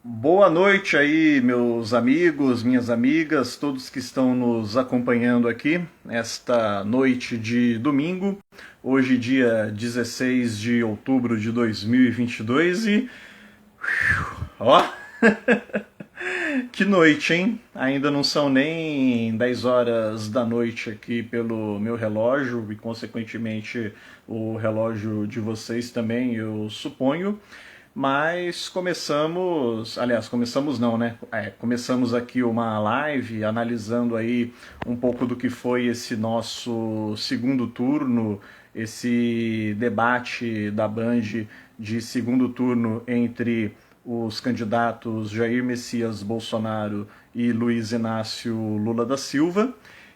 Boa noite aí, meus amigos, minhas amigas, todos que estão nos acompanhando aqui esta noite de domingo, hoje dia 16 de outubro de 2022 e ó, que noite, hein? Ainda não são nem 10 horas da noite aqui pelo meu relógio e consequentemente o relógio de vocês também, eu suponho. Mas começamos não, né? Começamos aqui uma live analisando aí um pouco do que foi esse nosso segundo turno, esse debate da Band de segundo turno entre os candidatos Jair Messias Bolsonaro e Luiz Inácio Lula da Silva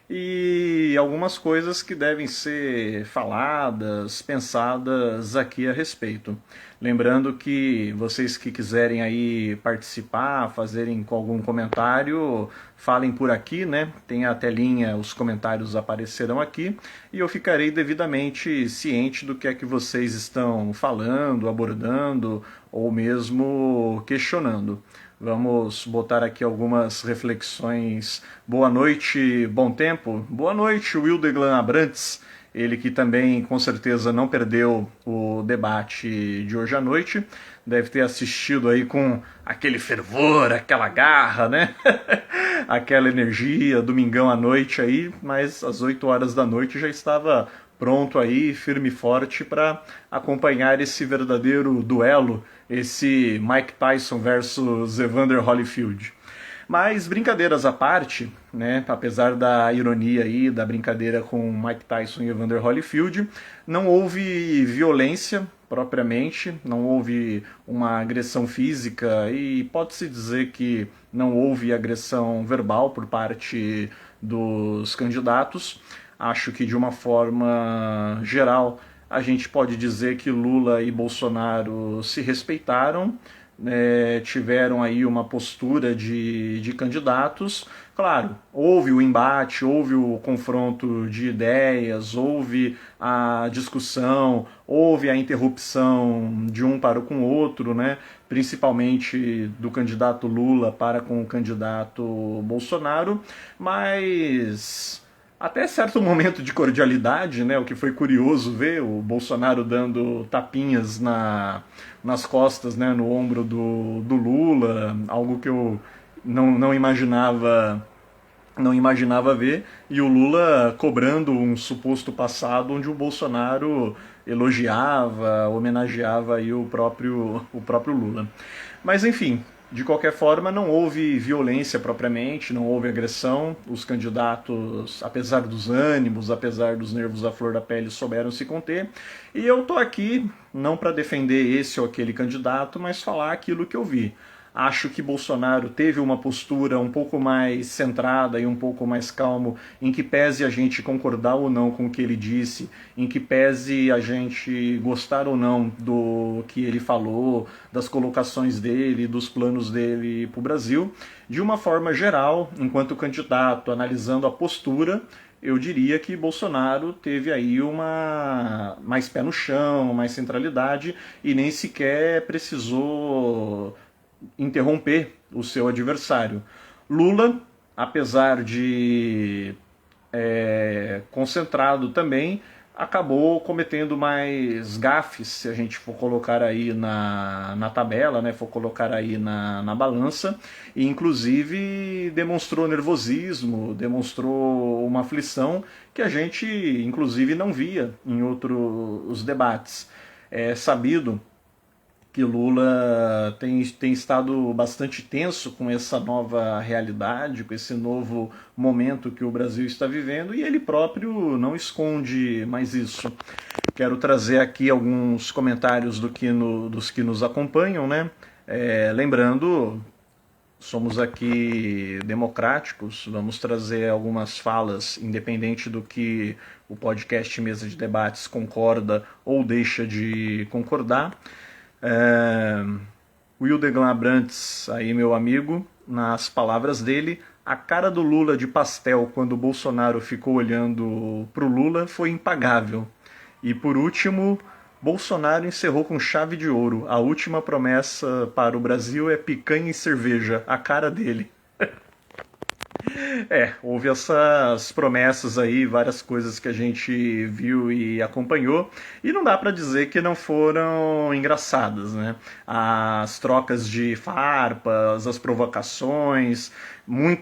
e algumas coisas que devem ser faladas, pensadas aqui a respeito. Lembrando que vocês que quiserem aí participar, fazerem com algum comentário, falem por aqui, né? Tem a telinha, os comentários aparecerão aqui e eu ficarei devidamente ciente do que é que vocês estão falando, abordando ou mesmo questionando. Vamos botar aqui algumas reflexões. Boa noite, bom tempo. Boa noite, Wildeglan Abrantes. Ele que também, com certeza, não perdeu o debate de hoje à noite. Deve ter assistido aí com aquele fervor, aquela garra, né? Aquela energia, domingão à noite aí, mas às 8 horas da noite já estava pronto aí, firme e forte, para acompanhar esse verdadeiro duelo, esse Mike Tyson versus Evander Holyfield. Mas brincadeiras à parte, né, apesar da ironia aí, da brincadeira com Mike Tyson e Evander Holyfield, não houve violência propriamente, não houve uma agressão física e pode-se dizer que não houve agressão verbal por parte dos candidatos. Acho que de uma forma geral a gente pode dizer que Lula e Bolsonaro se respeitaram, tiveram aí uma postura de candidatos. Claro, houve o embate, houve o confronto de ideias, houve a discussão, houve a interrupção de um para com o outro, né? Principalmente do candidato Lula para com o candidato Bolsonaro, mas até certo momento de cordialidade, né, o que foi curioso ver o Bolsonaro dando tapinhas nas costas, né, no ombro do Lula, algo que eu não imaginava não imaginava ver, e o Lula cobrando um suposto passado onde o Bolsonaro elogiava, homenageava aí o próprio Lula. Mas enfim, de qualquer forma, não houve violência propriamente, não houve agressão. Os candidatos, apesar dos ânimos, apesar dos nervos à flor da pele, souberam se conter. E eu tô aqui não para defender esse ou aquele candidato, mas falar aquilo que eu vi. Acho que Bolsonaro teve uma postura um pouco mais centrada e um pouco mais calmo, em que pese a gente concordar ou não com o que ele disse, em que pese a gente gostar ou não do que ele falou, das colocações dele, dos planos dele para o Brasil. De uma forma geral, enquanto candidato, analisando a postura, eu diria que Bolsonaro teve aí uma mais pé no chão, mais centralidade e nem sequer precisou interromper o seu adversário. Lula, apesar de concentrado também, acabou cometendo mais gafes, se a gente for colocar aí na tabela, né, for colocar aí na balança, e inclusive demonstrou nervosismo, demonstrou uma aflição que a gente inclusive não via em outros debates. É sabido que Lula tem estado bastante tenso com essa nova realidade, com esse novo momento que o Brasil está vivendo, e ele próprio não esconde mais isso. Quero trazer aqui alguns comentários dos que nos acompanham, né? Lembrando, somos aqui democráticos, vamos trazer algumas falas, independente do que o podcast Mesa de Debates concorda ou deixa de concordar. Wildeglan Abrantes, aí meu amigo, nas palavras dele, a cara do Lula de pastel quando o Bolsonaro ficou olhando pro Lula foi impagável. E por último, Bolsonaro encerrou com chave de ouro. A última promessa para o Brasil é picanha e cerveja. A cara dele. Houve essas promessas aí, várias coisas que a gente viu e acompanhou, e não dá para dizer que não foram engraçadas, né? As trocas de farpas, as provocações, muito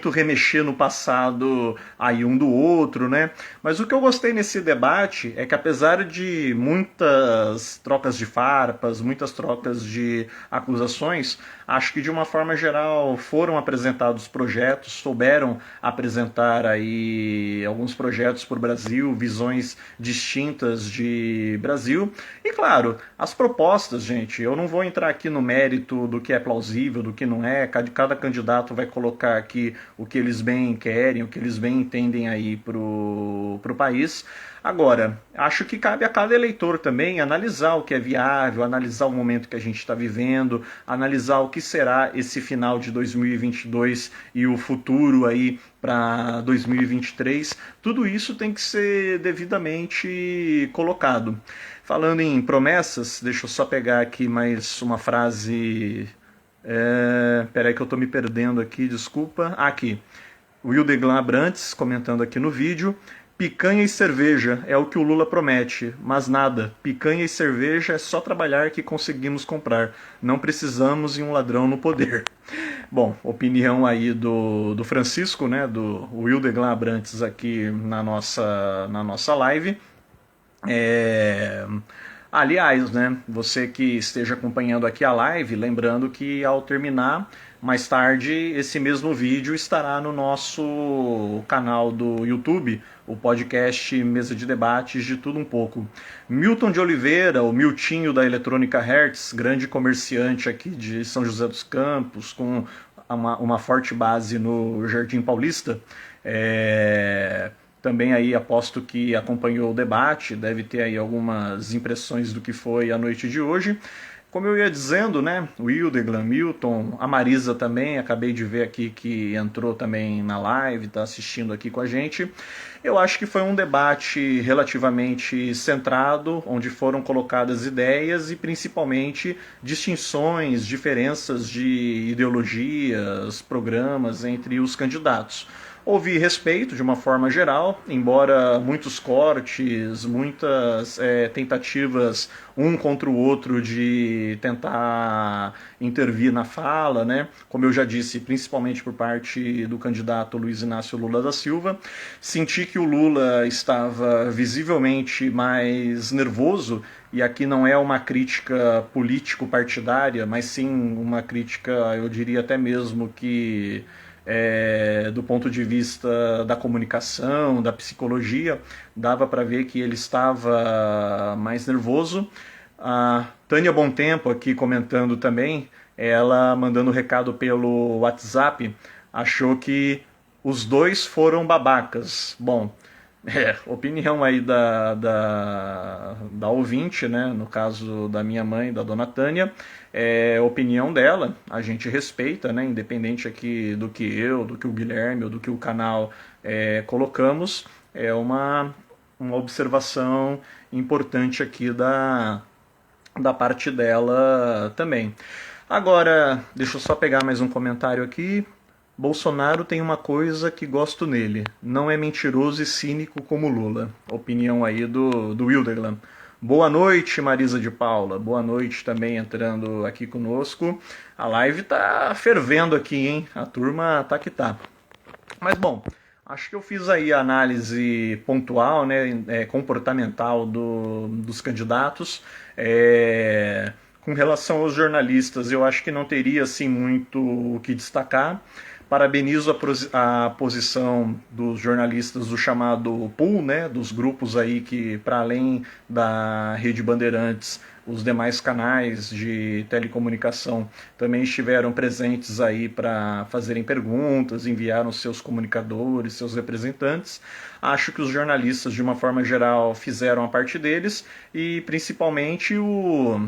remexer no passado aí um do outro, né? Mas o que eu gostei nesse debate é que apesar de muitas trocas de farpas, muitas trocas de acusações, acho que de uma forma geral foram apresentados projetos, souberam apresentar aí alguns projetos para o Brasil, visões distintas de Brasil. E claro, as propostas, gente, eu não vou entrar aqui no mérito do que é plausível, do que não é, cada candidato vai colocar aqui o que eles bem querem, o que eles bem entendem aí pro país. Agora, acho que cabe a cada eleitor também analisar o que é viável, analisar o momento que a gente está vivendo, analisar o que será esse final de 2022 e o futuro aí para 2023. Tudo isso tem que ser devidamente colocado. Falando em promessas, deixa eu só pegar aqui mais uma frase. Peraí que eu estou me perdendo aqui, desculpa. Aqui. Wildeglan Abrantes comentando aqui no vídeo. Picanha e cerveja é o que o Lula promete, mas nada. Picanha e cerveja é só trabalhar que conseguimos comprar. Não precisamos de um ladrão no poder. Bom, opinião aí do Francisco, né, do Wildeglan Abrantes aqui na nossa live. Aliás, né, você que esteja acompanhando aqui a live, lembrando que ao terminar, mais tarde, esse mesmo vídeo estará no nosso canal do YouTube, o podcast Mesa de Debates de Tudo Um Pouco. Milton de Oliveira, o Miltinho da Eletrônica Hertz, grande comerciante aqui de São José dos Campos, com uma forte base no Jardim Paulista, também aí aposto que acompanhou o debate, deve ter aí algumas impressões do que foi a noite de hoje. Como eu ia dizendo, né, o Wildeglan, Milton, a Marisa também, acabei de ver aqui que entrou também na live, está assistindo aqui com a gente. Eu acho que foi um debate relativamente centrado, onde foram colocadas ideias e principalmente distinções, diferenças de ideologias, programas entre os candidatos. Houve respeito de uma forma geral, embora muitos cortes, muitas tentativas um contra o outro de tentar intervir na fala, né? Como eu já disse, principalmente por parte do candidato Luiz Inácio Lula da Silva. Senti que o Lula estava visivelmente mais nervoso, e aqui não é uma crítica político-partidária, mas sim uma crítica, eu diria até mesmo que do ponto de vista da comunicação, da psicologia, dava para ver que ele estava mais nervoso. A Tânia Bom Tempo aqui comentando também, ela mandando recado pelo WhatsApp, achou que os dois foram babacas. Bom, opinião aí da ouvinte, né? No caso da minha mãe, da dona Tânia, opinião dela, a gente respeita, né? Independente aqui do que eu, do que o Guilherme ou do que o canal colocamos, é uma observação importante aqui da parte dela também. Agora, deixa eu só pegar mais um comentário aqui. Bolsonaro tem uma coisa que gosto nele, não é mentiroso e cínico como Lula. Opinião aí do Wildeglan. Boa noite, Marisa de Paula. Boa noite também entrando aqui conosco. A live tá fervendo aqui, hein? A turma tá que tá. Mas bom, acho que eu fiz aí a análise pontual, né, comportamental dos candidatos. Com relação aos jornalistas, eu acho que não teria assim muito o que destacar. Parabenizo a posição dos jornalistas do chamado pool, né, dos grupos aí que, para além da Rede Bandeirantes, os demais canais de telecomunicação também estiveram presentes aí para fazerem perguntas, enviaram seus comunicadores, seus representantes. Acho que os jornalistas, de uma forma geral, fizeram a parte deles, e principalmente o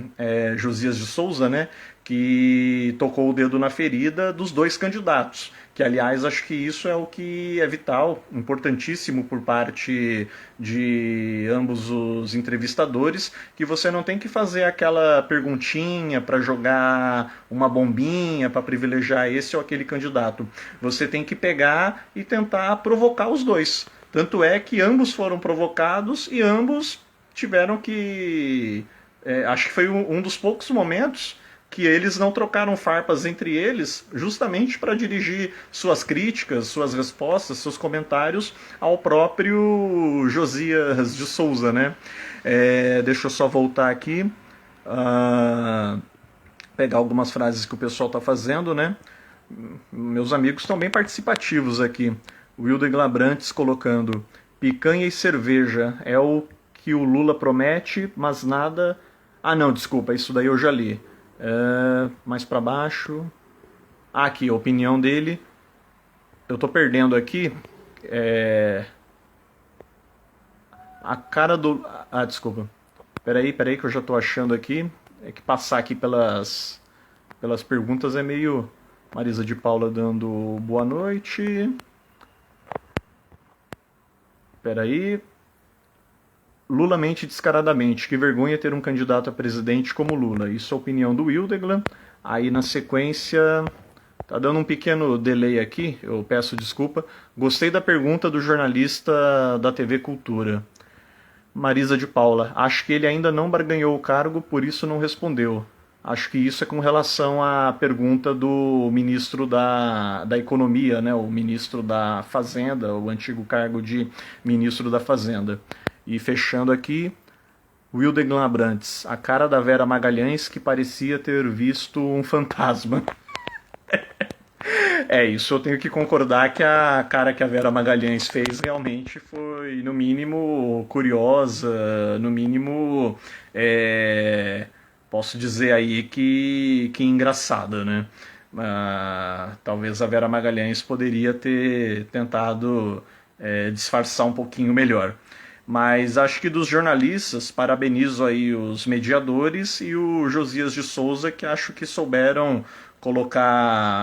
Josias de Souza, né, que tocou o dedo na ferida dos dois candidatos. Que, aliás, acho que isso é o que é vital, importantíssimo por parte de ambos os entrevistadores, que você não tem que fazer aquela perguntinha para jogar uma bombinha para privilegiar esse ou aquele candidato. Você tem que pegar e tentar provocar os dois. Tanto é que ambos foram provocados e ambos tiveram que... acho que foi um dos poucos momentos que eles não trocaram farpas entre eles, justamente para dirigir suas críticas, suas respostas, seus comentários ao próprio Josias de Souza, né? Deixa eu só voltar aqui, pegar algumas frases que o pessoal está fazendo, né? Meus amigos estão bem participativos aqui. O Wilder Glabrantes colocando: picanha e cerveja é o que o Lula promete, mas nada... Ah, não, desculpa, isso daí eu já li. Mais para baixo. Aqui, a opinião dele. Eu tô perdendo aqui. A cara do... Ah, desculpa. Peraí que eu já tô achando aqui. É que passar aqui pelas perguntas é meio... Marisa de Paula dando boa noite. Peraí. Lula mente descaradamente. Que vergonha ter um candidato a presidente como Lula. Isso é a opinião do Wildeglan. Aí na sequência... Tá dando um pequeno delay aqui, eu peço desculpa. Gostei da pergunta do jornalista da TV Cultura. Marisa de Paula. Acho que ele ainda não barganhou o cargo, por isso não respondeu. Acho que isso é com relação à pergunta do ministro da Economia, né? O ministro da Fazenda, o antigo cargo de ministro da Fazenda. E fechando aqui, Wilder Glabrantes, a cara da Vera Magalhães que parecia ter visto um fantasma. Isso eu tenho que concordar que a cara que a Vera Magalhães fez realmente foi, no mínimo, curiosa, no mínimo, posso dizer aí que engraçada, né? Talvez a Vera Magalhães poderia ter tentado disfarçar um pouquinho melhor. Mas acho que dos jornalistas, parabenizo aí os mediadores e o Josias de Souza, que acho que souberam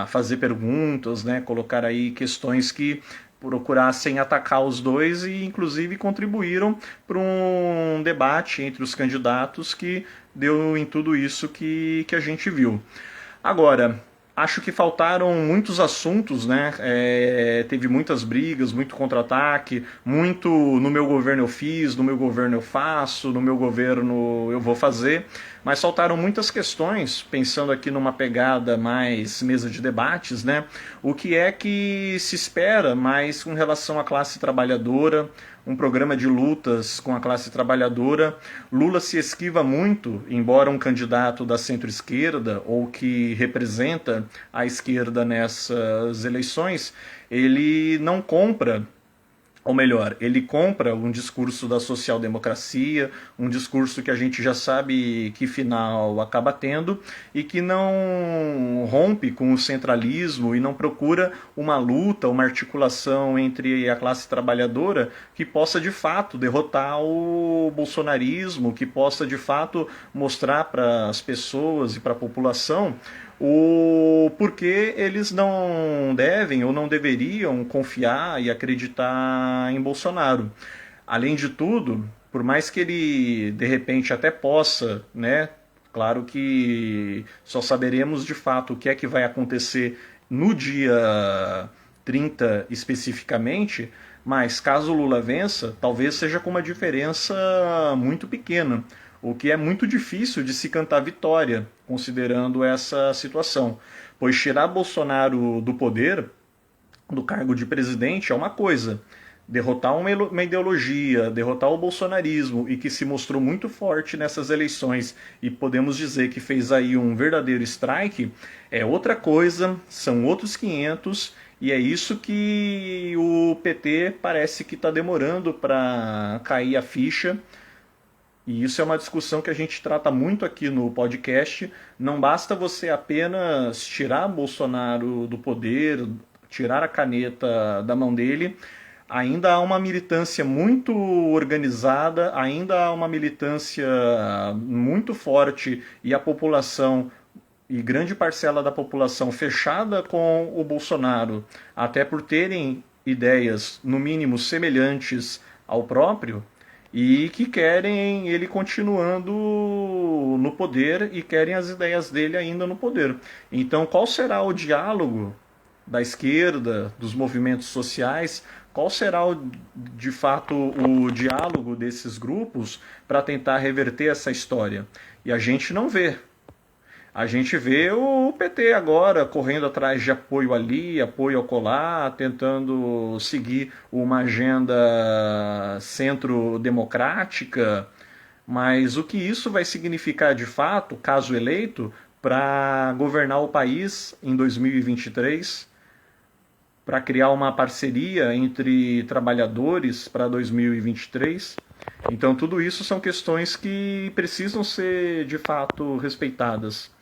fazer perguntas, né, colocar aí questões que procurassem atacar os dois e inclusive contribuíram para um debate entre os candidatos que deu em tudo isso que a gente viu. Agora, acho que faltaram muitos assuntos, né? Teve muitas brigas, muito contra-ataque, muito no meu governo eu fiz, no meu governo eu faço, no meu governo eu vou fazer, mas faltaram muitas questões, pensando aqui numa pegada mais mesa de debates, né? O que é que se espera mais com relação à classe trabalhadora, um programa de lutas com a classe trabalhadora. Lula se esquiva muito, embora um candidato da centro-esquerda, ou que representa a esquerda nessas eleições, ele não compra, ou melhor, ele compra um discurso da social-democracia, um discurso que a gente já sabe que final acaba tendo, e que não rompe com o centralismo e não procura uma luta, uma articulação entre a classe trabalhadora que possa de fato derrotar o bolsonarismo, que possa de fato mostrar para as pessoas e para a população o porquê eles não devem ou não deveriam confiar e acreditar em Bolsonaro. Além de tudo, por mais que ele de repente até possa, né? Claro que só saberemos de fato o que é que vai acontecer no dia 30 especificamente, mas caso Lula vença, talvez seja com uma diferença muito pequena, o que é muito difícil de se cantar vitória, considerando essa situação. Pois tirar Bolsonaro do poder, do cargo de presidente, é uma coisa. Derrotar uma ideologia, derrotar o bolsonarismo, e que se mostrou muito forte nessas eleições, e podemos dizer que fez aí um verdadeiro strike, é outra coisa, são outros 500, e é isso que o PT parece que está demorando para cair a ficha. E isso é uma discussão que a gente trata muito aqui no podcast. Não basta você apenas tirar Bolsonaro do poder, tirar a caneta da mão dele. Ainda há uma militância muito organizada, ainda há uma militância muito forte e a população e grande parcela da população fechada com o Bolsonaro, até por terem ideias, no mínimo, semelhantes ao próprio, e que querem ele continuando no poder e querem as ideias dele ainda no poder. Então, qual será o diálogo da esquerda, dos movimentos sociais? Qual será, de fato, o diálogo desses grupos para tentar reverter essa história? E a gente não vê. A gente vê o PT agora correndo atrás de apoio ali, apoio acolá, tentando seguir uma agenda centro-democrática, mas o que isso vai significar de fato, caso eleito, para governar o país em 2023, para criar uma parceria entre trabalhadores para 2023? Então, tudo isso são questões que precisam ser de fato respeitadas.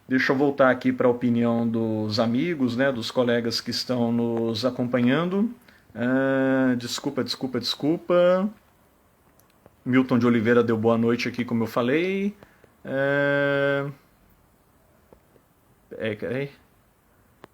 Deixa eu voltar aqui para a opinião dos amigos, né, dos colegas que estão nos acompanhando. Desculpa. Milton de Oliveira deu boa noite aqui, como eu falei.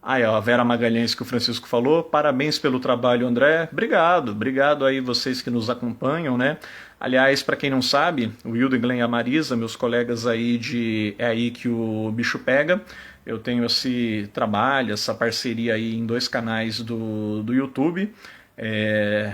A Vera Magalhães que o Francisco falou. Parabéns pelo trabalho, André. Obrigado aí vocês que nos acompanham, né? Aliás, para quem não sabe, o Hildeglen e a Marisa, meus colegas aí de É Aí Que o Bicho Pega, eu tenho esse trabalho, essa parceria aí em 2 canais do YouTube.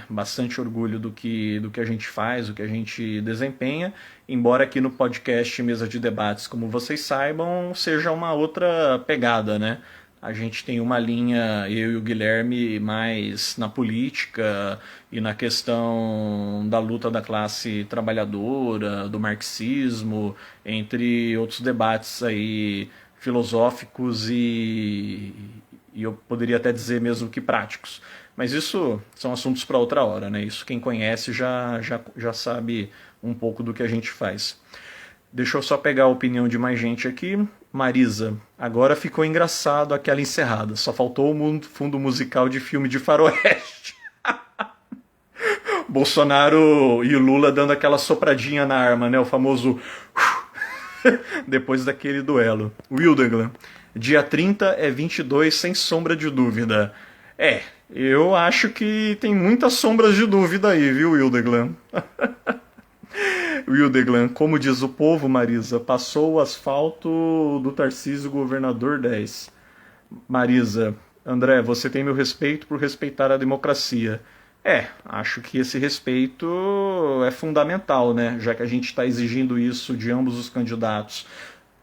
Bastante orgulho do que a gente faz, do que a gente desempenha, embora aqui no podcast Mesa de Debates, como vocês saibam, seja uma outra pegada, né? A gente tem uma linha, eu e o Guilherme, mais na política e na questão da luta da classe trabalhadora, do marxismo, entre outros debates aí filosóficos e eu poderia até dizer mesmo que práticos. Mas isso são assuntos para outra hora, né? Isso quem conhece já sabe um pouco do que a gente faz. Deixa eu só pegar a opinião de mais gente aqui. Marisa, agora ficou engraçado aquela encerrada. Só faltou o fundo musical de filme de faroeste. Bolsonaro e o Lula dando aquela sopradinha na arma, né? O famoso... depois daquele duelo. Wildeglan, dia 30 é 22, sem sombra de dúvida. Eu acho que tem muitas sombras de dúvida aí, viu, Wildeglan? Wildeglan, como diz o povo, Marisa, passou o asfalto do Tarcísio Governador 10. Marisa, André, você tem meu respeito por respeitar a democracia. Acho que esse respeito é fundamental, né? Já que a gente está exigindo isso de ambos os candidatos.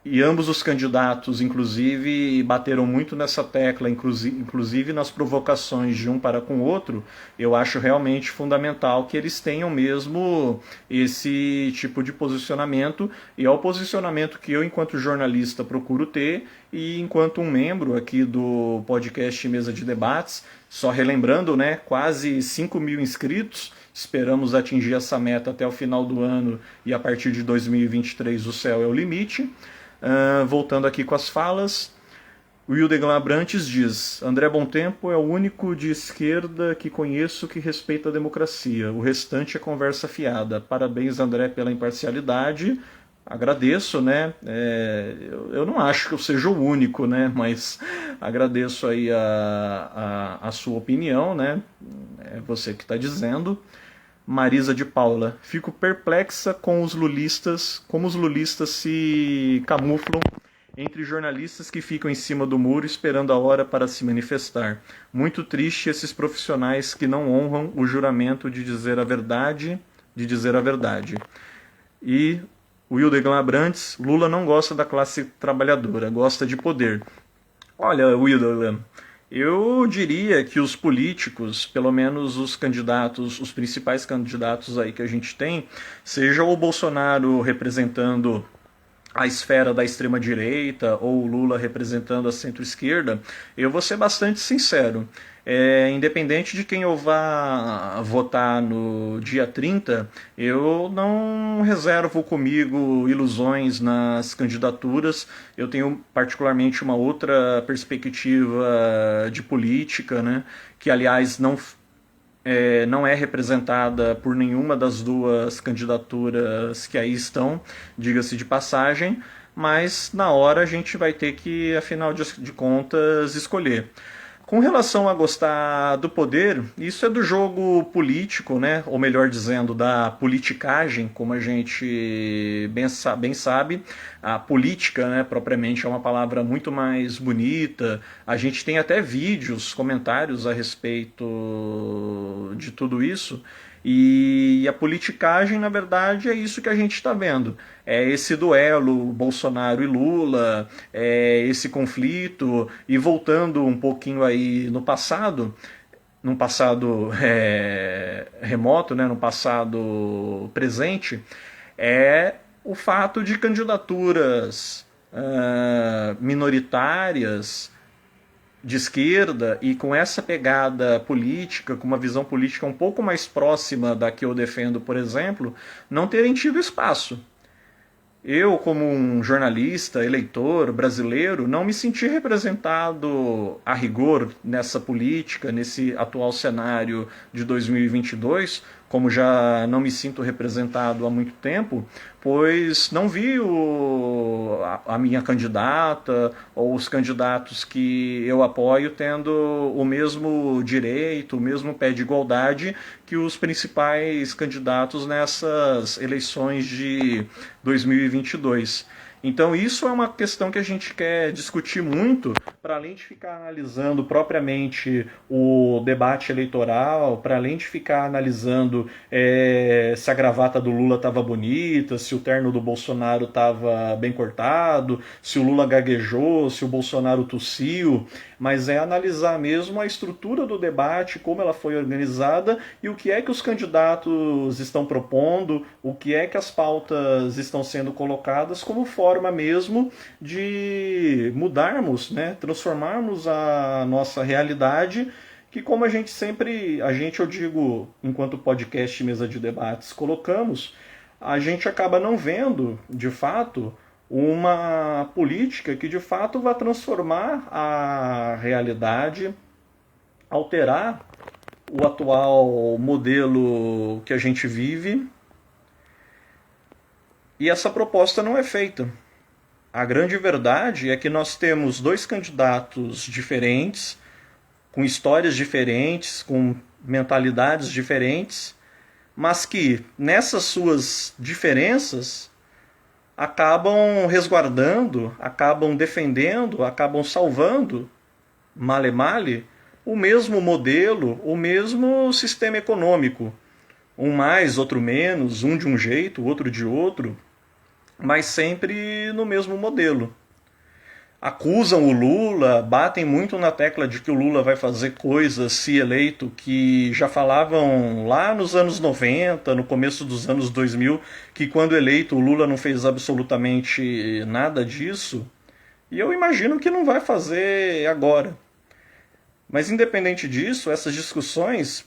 E ambos os candidatos, inclusive, bateram muito nessa tecla, inclusive nas provocações de um para com o outro. Eu acho realmente fundamental que eles tenham mesmo esse tipo de posicionamento, e é o posicionamento que eu, enquanto jornalista, procuro ter, e enquanto um membro aqui do podcast Mesa de Debates, só relembrando, né, quase 5.000 inscritos. Esperamos atingir essa meta até o final do ano, e a partir de 2023 o céu é o limite. Voltando aqui com as falas, o Wildeglan Abrantes diz: André Bom Tempo é o único de esquerda que conheço que respeita a democracia. O restante é conversa fiada. Parabéns, André, pela imparcialidade. Agradeço, né? Eu não acho que eu seja o único, né? Mas agradeço aí a sua opinião, né? É você que está dizendo. Marisa de Paula, fico perplexa com os lulistas, como os lulistas se camuflam entre jornalistas que ficam em cima do muro esperando a hora para se manifestar. Muito triste esses profissionais que não honram o juramento de dizer a verdade, E o Wildeglan Abrantes, Lula não gosta da classe trabalhadora, gosta de poder. Olha, Wildeglan, eu diria que os políticos, pelo menos os candidatos, os principais candidatos aí que a gente tem, seja o Bolsonaro representando a esfera da extrema-direita ou o Lula representando a centro-esquerda, eu vou ser bastante sincero. Independente de quem eu vá votar no dia 30, eu não reservo comigo ilusões nas candidaturas. Eu tenho particularmente uma outra perspectiva de política, né, que aliás não é representada por nenhuma das duas candidaturas que aí estão, diga-se de passagem, mas na hora a gente vai ter que, afinal de contas, escolher. Com relação a gostar do poder, isso é do jogo político, né? Ou melhor dizendo, da politicagem, como a gente bem sabe. A política, né, propriamente, é uma palavra muito mais bonita. A gente tem até vídeos, comentários a respeito de tudo isso. E a politicagem, na verdade, é isso que a gente está vendo. É esse duelo Bolsonaro e Lula, é esse conflito. E voltando um pouquinho aí no passado, num passado remoto, né, no passado presente, é o fato de candidaturas minoritárias de esquerda e com essa pegada política, com uma visão política um pouco mais próxima da que eu defendo, por exemplo, não terem tido espaço. Eu, como um jornalista, eleitor brasileiro, não me senti representado a rigor nessa política, nesse atual cenário de 2022, como já não me sinto representado há muito tempo, pois não vi a minha candidata ou os candidatos que eu apoio tendo o mesmo direito, o mesmo pé de igualdade que os principais candidatos nessas eleições de 2022. Então isso é uma questão que a gente quer discutir muito, para além de ficar analisando propriamente o debate eleitoral, para além de ficar analisando se a gravata do Lula estava bonita, se o terno do Bolsonaro estava bem cortado, se o Lula gaguejou, se o Bolsonaro tossiu, mas é analisar mesmo a estrutura do debate, como ela foi organizada e o que é que os candidatos estão propondo, o que é que as pautas estão sendo colocadas como forma mesmo de mudarmos, né, transformarmos a nossa realidade, que como a gente sempre, eu digo, enquanto podcast Mesa de Debates, colocamos, a gente acaba não vendo, de fato, uma política que de fato vai transformar a realidade, alterar o atual modelo que a gente vive, e essa proposta não é feita. A grande verdade é que nós temos dois candidatos diferentes, com histórias diferentes, com mentalidades diferentes, mas que nessas suas diferenças acabam resguardando, acabam defendendo, acabam salvando, male male, o mesmo modelo, o mesmo sistema econômico. Um mais, outro menos, um de um jeito, outro de outro, mas sempre no mesmo modelo. Acusam o Lula, batem muito na tecla de que o Lula vai fazer coisas, se eleito, que já falavam lá nos anos 90, no começo dos anos 2000, que quando eleito o Lula não fez absolutamente nada disso. E eu imagino que não vai fazer agora. Mas independente disso, essas discussões,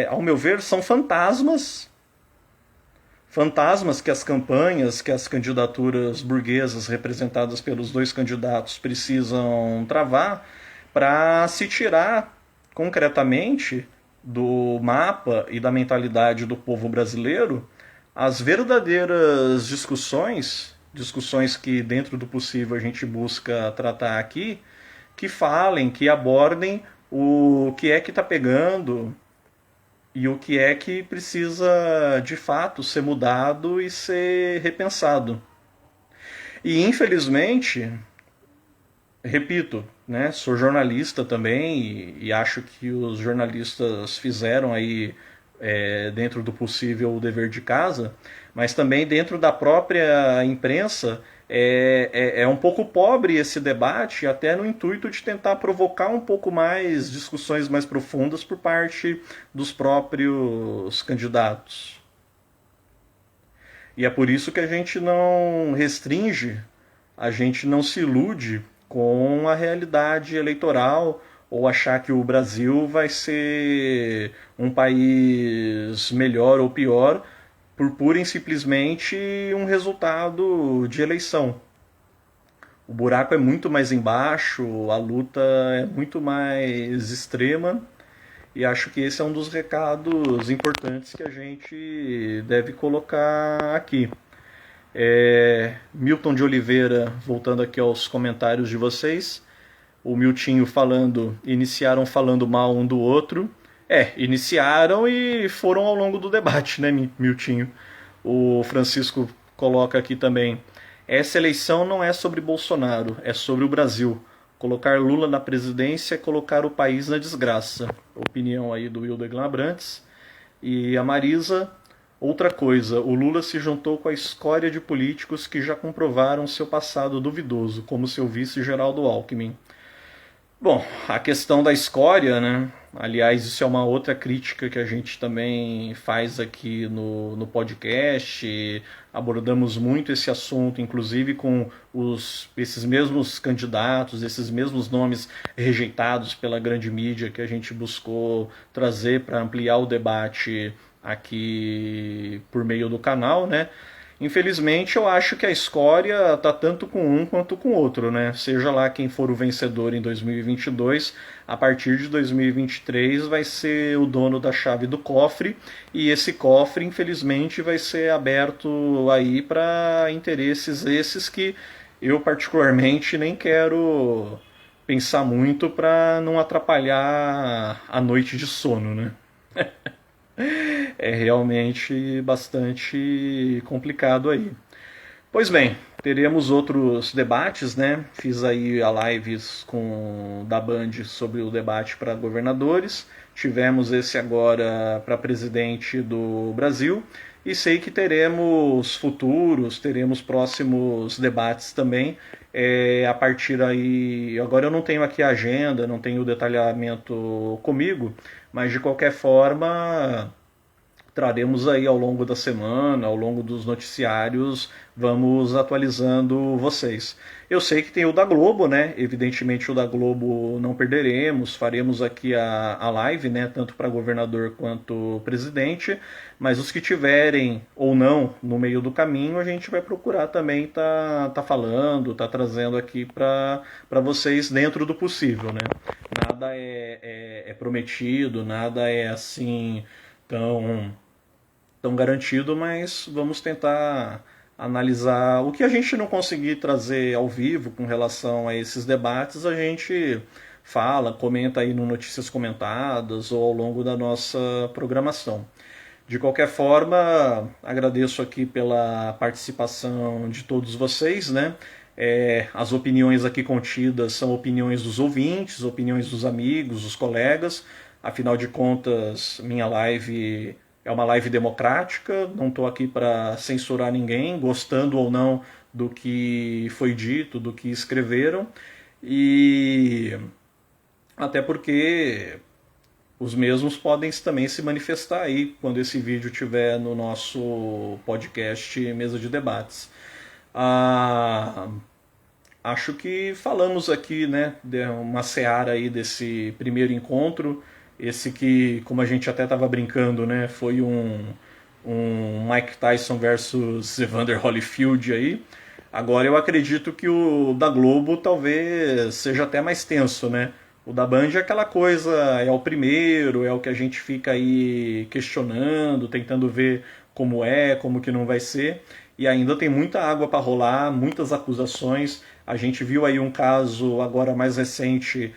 ao meu ver, são fantasmas que as campanhas, que as candidaturas burguesas representadas pelos dois candidatos precisam travar para se tirar concretamente do mapa e da mentalidade do povo brasileiro as verdadeiras discussões que dentro do possível a gente busca tratar aqui, que falem, que abordem o que é que está pegando, e o que é que precisa de fato ser mudado e ser repensado. E infelizmente, repito, né, sou jornalista também e acho que os jornalistas fizeram aí dentro do possível o dever de casa, mas também dentro da própria imprensa é um pouco pobre esse debate, até no intuito de tentar provocar um pouco mais discussões mais profundas por parte dos próprios candidatos. E é por isso que a gente não restringe, a gente não se ilude com a realidade eleitoral ou achar que o Brasil vai ser um país melhor ou pior por pura e simplesmente um resultado de eleição. O buraco é muito mais embaixo, a luta é muito mais extrema, e acho que esse é um dos recados importantes que a gente deve colocar aqui. Milton de Oliveira, voltando aqui aos comentários de vocês. O Miltinho falando, iniciaram falando mal um do outro. Iniciaram e foram ao longo do debate, né, Miltinho? O Francisco coloca aqui também: essa eleição não é sobre Bolsonaro, é sobre o Brasil. Colocar Lula na presidência é colocar o país na desgraça. Opinião aí do Hildeglan Abrantes. E a Marisa: outra coisa, o Lula se juntou com a escória de políticos que já comprovaram seu passado duvidoso, como seu vice Geraldo Alckmin. Bom, a questão da escória, né? Aliás, isso é uma outra crítica que a gente também faz aqui no podcast. Abordamos muito esse assunto, inclusive com esses mesmos candidatos, esses mesmos nomes rejeitados pela grande mídia que a gente buscou trazer para ampliar o debate aqui por meio do canal, né? Infelizmente, eu acho que a escória está tanto com um quanto com o outro, né? Seja lá quem for o vencedor em 2022, a partir de 2023 vai ser o dono da chave do cofre, e esse cofre, infelizmente, vai ser aberto aí para interesses esses que eu particularmente nem quero pensar muito para não atrapalhar a noite de sono, né? É realmente bastante complicado aí. Pois bem, teremos outros debates, né? Fiz aí a lives da Band sobre o debate para governadores. Tivemos esse agora para presidente do Brasil. E sei que teremos teremos próximos debates também. A partir aí. Agora eu não tenho aqui a agenda, não tenho o detalhamento comigo, mas de qualquer forma traremos aí ao longo da semana, ao longo dos noticiários, vamos atualizando vocês. Eu sei que tem o da Globo, né? Evidentemente o da Globo não perderemos, faremos aqui a live, né? Tanto para governador quanto presidente, mas os que tiverem ou não no meio do caminho, a gente vai procurar também tá falando, tá trazendo aqui para vocês dentro do possível, né? Nada é prometido, nada é assim tão garantido, mas vamos tentar analisar o que a gente não conseguir trazer ao vivo com relação a esses debates, a gente fala, comenta aí no Notícias Comentadas ou ao longo da nossa programação. De qualquer forma, agradeço aqui pela participação de todos vocês, né? As opiniões aqui contidas são opiniões dos ouvintes, opiniões dos amigos, dos colegas. Afinal de contas, minha live é uma live democrática, não estou aqui para censurar ninguém, gostando ou não do que foi dito, do que escreveram, e até porque os mesmos podem também se manifestar aí quando esse vídeo estiver no nosso podcast Mesa de Debates. Acho que falamos aqui, né, de uma seara aí desse primeiro encontro. Esse que, como a gente até estava brincando, né, foi um Mike Tyson versus Evander Holyfield aí. Agora eu acredito que o da Globo talvez seja até mais tenso, né? O da Band é aquela coisa, é o primeiro, é o que a gente fica aí questionando, tentando ver como que não vai ser. E ainda tem muita água para rolar, muitas acusações. A gente viu aí um caso agora mais recente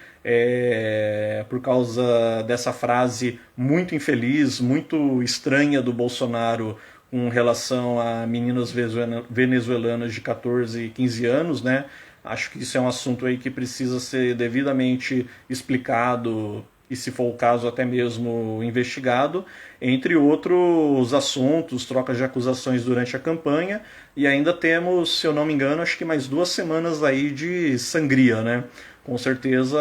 por causa dessa frase muito infeliz, muito estranha do Bolsonaro com relação a meninas venezuelanas de 14 e 15 anos, né? Acho que isso é um assunto aí que precisa ser devidamente explicado e, se for o caso, até mesmo investigado, entre outros assuntos, trocas de acusações durante a campanha, e ainda temos, se eu não me engano, acho que mais 2 semanas aí de sangria, né? Com certeza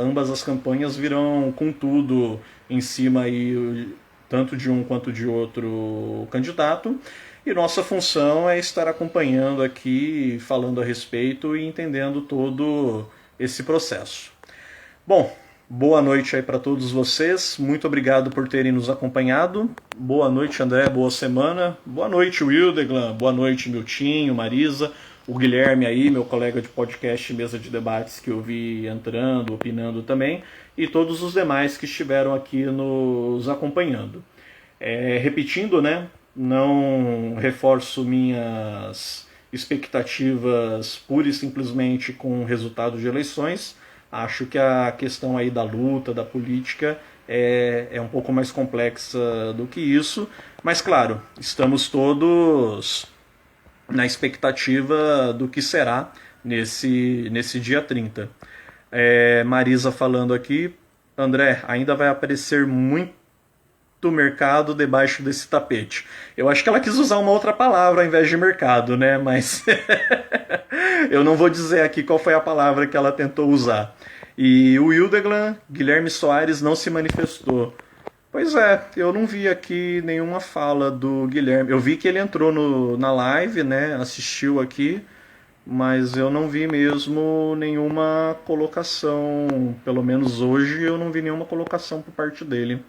ambas as campanhas virão com tudo em cima aí, tanto de um quanto de outro candidato, e nossa função é estar acompanhando aqui, falando a respeito e entendendo todo esse processo. Bom, boa noite aí para todos vocês, muito obrigado por terem nos acompanhado. Boa noite, André, boa semana. Boa noite, Hildeglan, boa noite, Miltinho, Marisa, o Guilherme aí, meu colega de podcast Mesa de Debates, que eu vi entrando, opinando também, e todos os demais que estiveram aqui nos acompanhando. Repetindo, né, não reforço minhas expectativas pura e simplesmente com o resultado de eleições. Acho que a questão aí da luta, da política, é um pouco mais complexa do que isso. Mas, claro, estamos todos na expectativa do que será nesse dia 30. Marisa falando aqui, André, ainda vai aparecer muito mercado debaixo desse tapete. Eu acho que ela quis usar uma outra palavra ao invés de mercado, né? Mas eu não vou dizer aqui qual foi a palavra que ela tentou usar. E o Hildeglan, Guilherme Soares não se manifestou. Pois é, eu não vi aqui nenhuma fala do Guilherme. Eu vi que ele entrou na live, né? Assistiu aqui, mas eu não vi mesmo nenhuma colocação. Pelo menos hoje eu não vi nenhuma colocação por parte dele.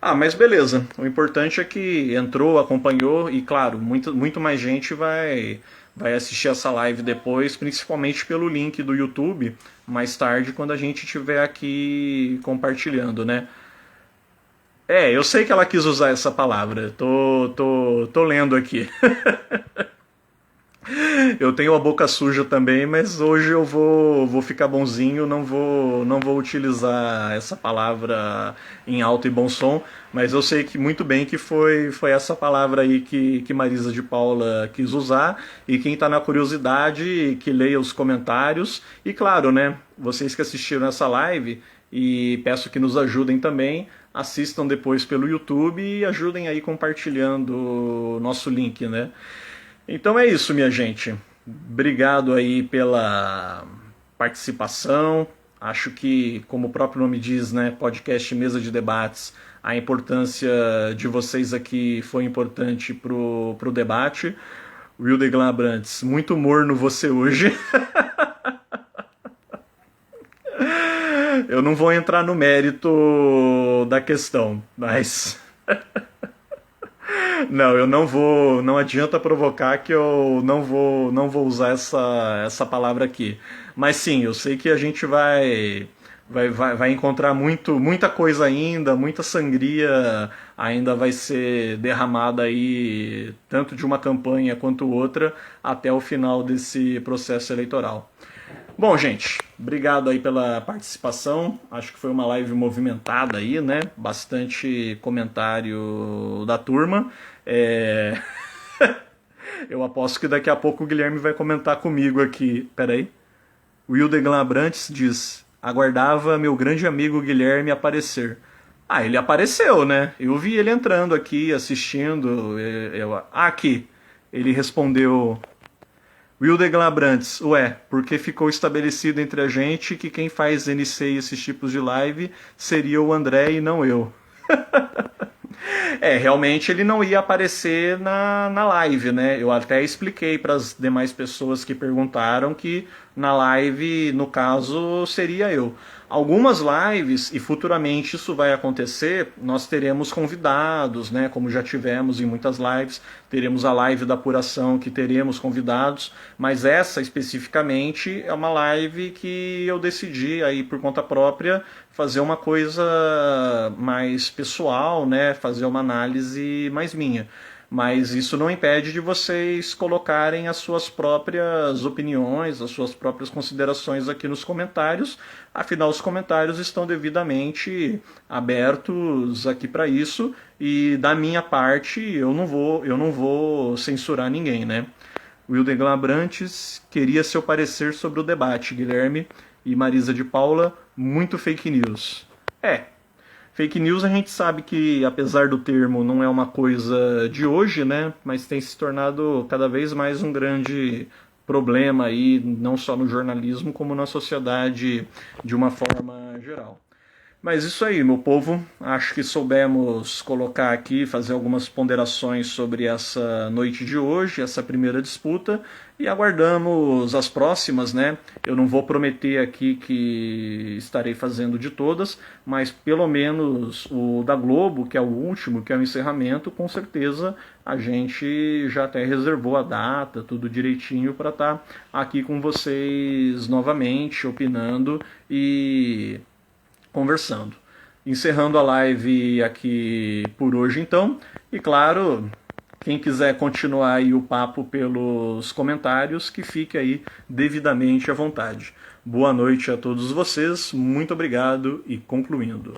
Ah, mas beleza. O importante é que entrou, acompanhou e, claro, muito mais gente vai assistir essa live depois, principalmente pelo link do YouTube, mais tarde, quando a gente estiver aqui compartilhando, né? Eu sei que ela quis usar essa palavra. Tô lendo aqui. Eu tenho a boca suja também, mas hoje eu vou ficar bonzinho, não vou utilizar essa palavra em alto e bom som, mas eu sei que muito bem que foi essa palavra aí que Marisa de Paula quis usar, e quem está na curiosidade, que leia os comentários, e claro, né, vocês que assistiram essa live, e peço que nos ajudem também, assistam depois pelo YouTube e ajudem aí compartilhando o nosso link, né? Então é isso, minha gente. Obrigado aí pela participação. Acho que, como o próprio nome diz, né, podcast Mesa de Debates, a importância de vocês aqui foi importante pro debate. Wildeglan Abrantes, muito morno você hoje. Eu não vou entrar no mérito da questão, mas não, eu não vou. Não adianta provocar que eu não vou usar essa palavra aqui. Mas sim, eu sei que a gente vai encontrar muita coisa ainda, muita sangria ainda vai ser derramada aí, tanto de uma campanha quanto outra, até o final desse processo eleitoral. Bom, gente, obrigado aí pela participação. Acho que foi uma live movimentada aí, né? Bastante comentário da turma. Eu aposto que daqui a pouco o Guilherme vai comentar comigo aqui. Peraí. O Hildeglan Abrantes diz: aguardava meu grande amigo Guilherme aparecer. Ah, ele apareceu, né? Eu vi ele entrando aqui, assistindo. Aqui. Ele respondeu: Hildeglan Abrantes, porque ficou estabelecido entre a gente que quem faz NC e esses tipos de live seria o André e não eu. Realmente ele não ia aparecer na live, né? Eu até expliquei para as demais pessoas que perguntaram que na live, no caso, seria eu. Algumas lives, e futuramente isso vai acontecer, nós teremos convidados, né? Como já tivemos em muitas lives, teremos a live da apuração que teremos convidados, mas essa especificamente é uma live que eu decidi aí por conta própria fazer uma coisa mais pessoal, né? Fazer uma análise mais minha. Mas isso não impede de vocês colocarem as suas próprias opiniões, as suas próprias considerações aqui nos comentários. Afinal, os comentários estão devidamente abertos aqui para isso. E da minha parte, eu não vou censurar ninguém, né? Wildeglan Abrantes queria seu parecer sobre o debate, Guilherme e Marisa de Paula, muito fake news. Fake news a gente sabe que, apesar do termo, não é uma coisa de hoje, né? Mas tem se tornado cada vez mais um grande problema aí, não só no jornalismo, como na sociedade de uma forma geral. Mas isso aí, meu povo, acho que soubemos colocar aqui, fazer algumas ponderações sobre essa noite de hoje, essa primeira disputa, e aguardamos as próximas, né? Eu não vou prometer aqui que estarei fazendo de todas, mas pelo menos o da Globo, que é o último, que é o encerramento, com certeza a gente já até reservou a data, tudo direitinho para estar aqui com vocês novamente, opinando e conversando. Encerrando a live aqui por hoje, então. E claro, Quem quiser continuar aí o papo pelos comentários, que fique aí devidamente à vontade. Boa noite a todos vocês, muito obrigado e concluindo.